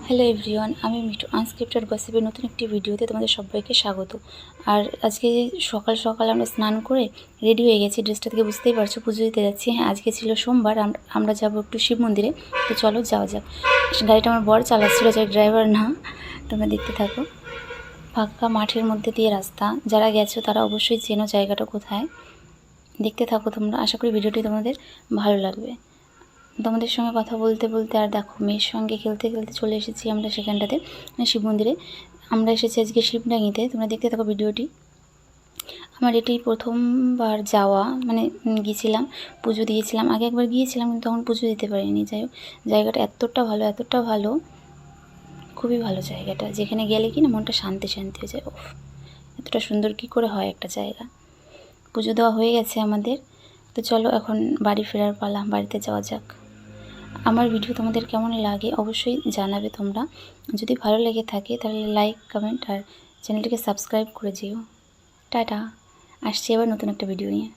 Hello everyone, আমি Mithu unscripted গসিপের নতুন একটি ভিডিওতে তোমাদের সবাইকে স্বাগত। আর আজকে সকাল সকাল আমরা স্নান করে রেডি হয়ে গেছি। ড্রেসটা থেকে বুঝতেই পারছো পুজো দিতে যাচ্ছি। হ্যাঁ, আজকে ছিল সোমবার, আমরা যাবো একটু শিব মন্দিরে। তো চলো যাওয়া যাক। গাড়িটা আমার বর চালাচ্ছিল, যাই ড্রাইভার না। তোমরা দেখতে থাকো। ফাঁকা মাঠের মধ্যে দিয়ে রাস্তা, যারা গেছো তারা অবশ্যই চেনো জায়গাটা কোথায়। দেখতে থাকো তোমরা, আশা করি ভিডিওটি তোমাদের ভালো লাগবে। তোমাদের সঙ্গে কথা বলতে বলতে আর দেখো মেয়ের সঙ্গে খেলতে খেলতে চলে এসেছি আমরা সেখানটাতে, শিব মন্দিরে। আমরা এসেছি আজকে শিবডাঙ্গিতে। তোমরা দেখতে থাকো ভিডিওটি। আমার এটি প্রথমবার যাওয়া, মানে গিয়েছিলাম, পুজো দিয়েছিলাম। আগে একবার গিয়েছিলাম কিন্তু তখন পুজো দিতে পারিনি। যাই হোক, জায়গাটা এতটা ভালো, খুবই ভালো জায়গাটা। যেখানে গেলে কি না মনটা শান্তি শান্তি হয়ে যায়। এতটা সুন্দর কি করে হয় একটা জায়গা। পুজো দেওয়া হয়ে গেছে আমাদের। তো চলো এখন বাড়ি ফেরার পালা, বাড়িতে যাওয়া যাক। আমার ভিডিও তোমাদের কেমন লাগে অবশ্যই জানাবে তোমরা। যদি ভালো লেগে থাকে তাহলে লাইক, কমেন্ট আর চ্যানেলটিকে সাবস্ক্রাইব করে যেও। টাটা, আসছি এবার নতুন একটা ভিডিও নিয়ে।